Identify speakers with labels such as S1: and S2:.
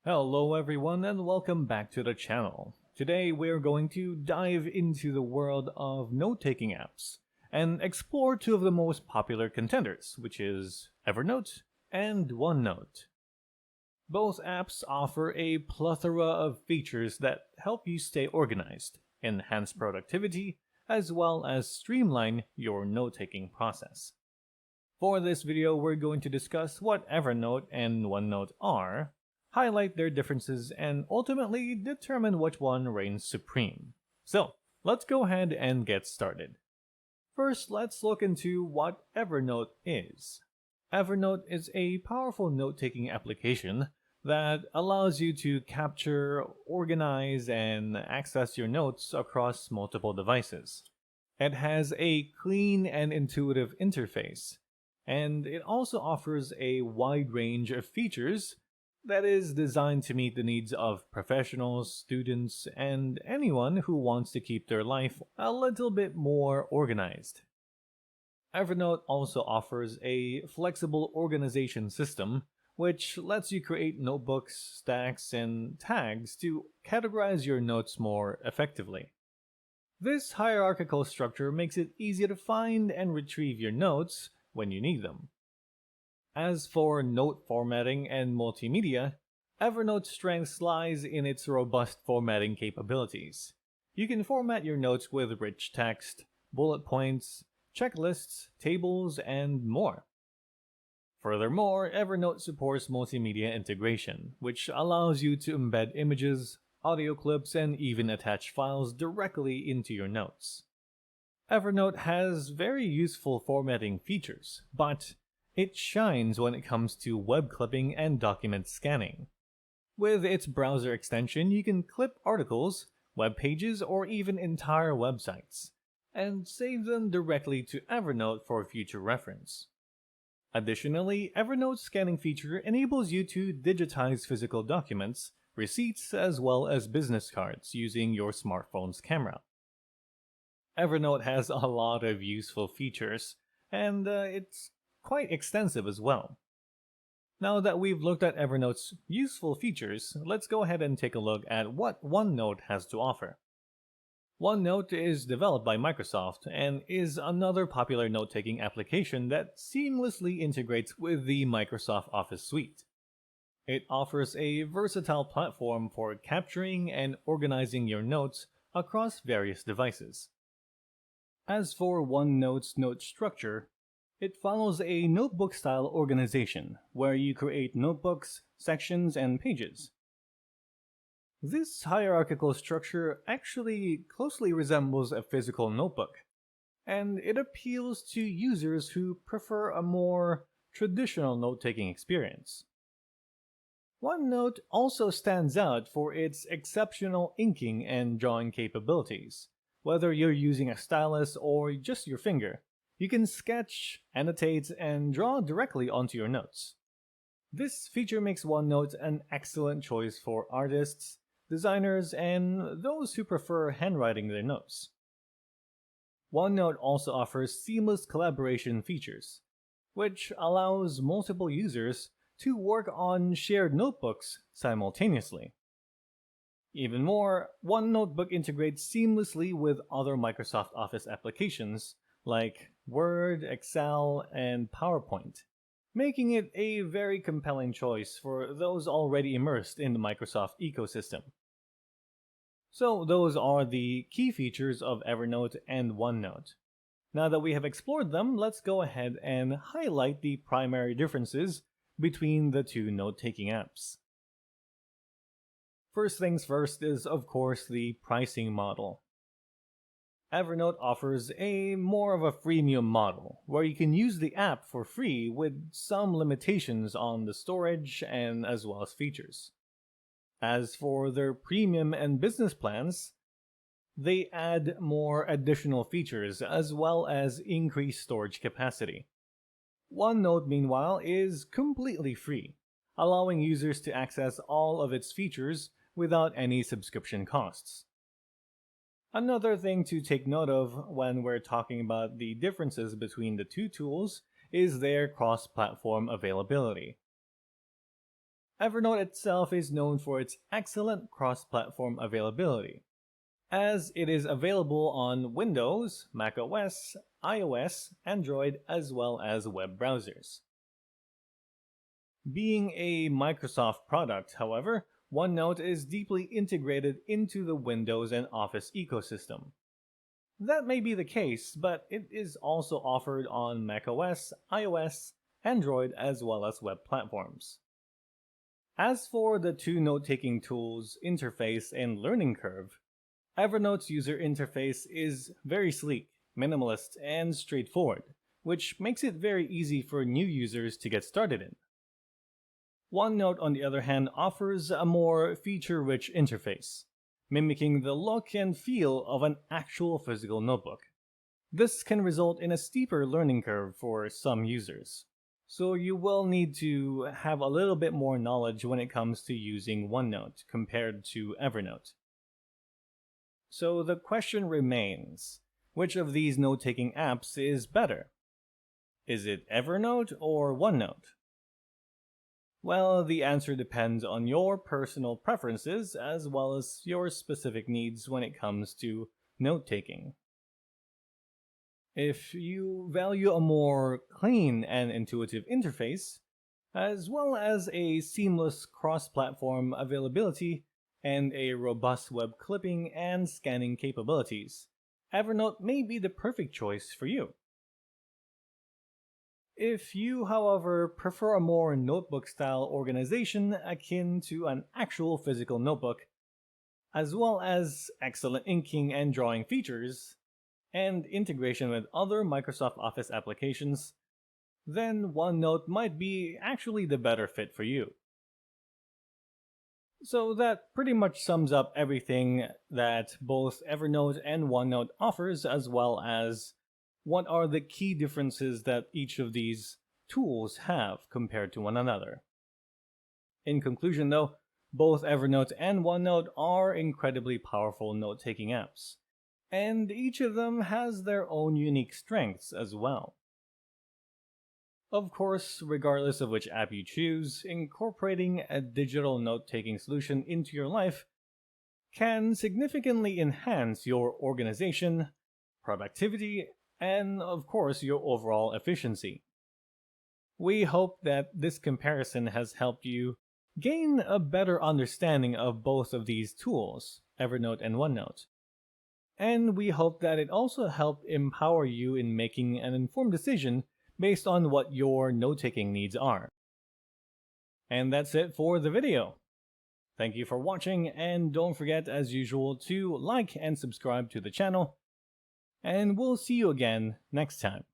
S1: Hello everyone and welcome back to the channel. Today we're going to dive into the world of note-taking apps and explore two of the most popular contenders, which is Evernote and OneNote. Both apps offer a plethora of features that help you stay organized, enhance productivity, as well as streamline your note-taking process. For this video, we're going to discuss what Evernote and OneNote are, highlight their differences, and ultimately determine which one reigns supreme. So, let's go ahead and get started. First, let's look into what Evernote is. Evernote is a powerful note-taking application that allows you to capture, organize, and access your notes across multiple devices. It has a clean and intuitive interface, and it also offers a wide range of features that is designed to meet the needs of professionals, students, and anyone who wants to keep their life a little bit more organized. Evernote also offers a flexible organization system which lets you create notebooks, stacks, and tags to categorize your notes more effectively. This hierarchical structure makes it easy to find and retrieve your notes when you need them. As for note formatting and multimedia, Evernote's strength lies in its robust formatting capabilities. You can format your notes with rich text, bullet points, checklists, tables, and more. Furthermore, Evernote supports multimedia integration, which allows you to embed images, audio clips, and even attach files directly into your notes. Evernote has very useful formatting features, but it shines when it comes to web clipping and document scanning. With its browser extension, you can clip articles, web pages, or even entire websites, and save them directly to Evernote for future reference. Additionally, Evernote's scanning feature enables you to digitize physical documents, receipts, as well as business cards using your smartphone's camera. Evernote has a lot of useful features, and it's quite extensive as well. Now that we've looked at Evernote's useful features, let's go ahead and take a look at what OneNote has to offer. OneNote is developed by Microsoft and is another popular note-taking application that seamlessly integrates with the Microsoft Office suite. It offers a versatile platform for capturing and organizing your notes across various devices. As for OneNote's note structure, it follows a notebook-style organization, where you create notebooks, sections, and pages. This hierarchical structure actually closely resembles a physical notebook, and it appeals to users who prefer a more traditional note-taking experience. OneNote also stands out for its exceptional inking and drawing capabilities. Whether you're using a stylus or just your finger, you can sketch, annotate, and draw directly onto your notes. This feature makes OneNote an excellent choice for artists, designers, and those who prefer handwriting their notes. OneNote also offers seamless collaboration features, which allows multiple users to work on shared notebooks simultaneously. Even more, OneNote integrates seamlessly with other Microsoft Office applications like Word, Excel, and PowerPoint, making it a very compelling choice for those already immersed in the Microsoft ecosystem. So those are the key features of Evernote and OneNote. Now that we have explored them, let's go ahead and highlight the primary differences between the two note-taking apps. First things first is, of course, the pricing model. Evernote offers a more of a freemium model, where you can use the app for free with some limitations on the storage and as well as features. As for their premium and business plans, they add more additional features as well as increased storage capacity. OneNote, meanwhile, is completely free, allowing users to access all of its features without any subscription costs. Another thing to take note of when we're talking about the differences between the two tools is their cross-platform availability. Evernote itself is known for its excellent cross-platform availability, as it is available on Windows, macOS, iOS, Android, as well as web browsers. Being a Microsoft product, however, OneNote is deeply integrated into the Windows and Office ecosystem. That may be the case, but it is also offered on macOS, iOS, Android, as well as web platforms. As for the two note-taking tools, interface and learning curve, Evernote's user interface is very sleek, minimalist, and straightforward, which makes it very easy for new users to get started in. OneNote, on the other hand, offers a more feature-rich interface, mimicking the look and feel of an actual physical notebook. This can result in a steeper learning curve for some users, so you will need to have a little bit more knowledge when it comes to using OneNote compared to Evernote. So the question remains, which of these note-taking apps is better? Is it Evernote or OneNote? Well, the answer depends on your personal preferences as well as your specific needs when it comes to note-taking. If you value a more clean and intuitive interface, as well as a seamless cross-platform availability and a robust web clipping and scanning capabilities, Evernote may be the perfect choice for you. If you, however, prefer a more notebook-style organization akin to an actual physical notebook, as well as excellent inking and drawing features, and integration with other Microsoft Office applications, then OneNote might be actually the better fit for you. So that pretty much sums up everything that both Evernote and OneNote offers, as well as what are the key differences that each of these tools have compared to one another. In conclusion though, both Evernote and OneNote are incredibly powerful note-taking apps, and each of them has their own unique strengths as well. Of course, regardless of which app you choose, incorporating a digital note-taking solution into your life can significantly enhance your organization, productivity, and of course your overall efficiency. We hope that this comparison has helped you gain a better understanding of both of these tools, Evernote and OneNote. And we hope that it also helped empower you in making an informed decision based on what your note-taking needs are. And that's it for the video. Thank you for watching, and don't forget as usual to like and subscribe to the channel, and we'll see you again next time.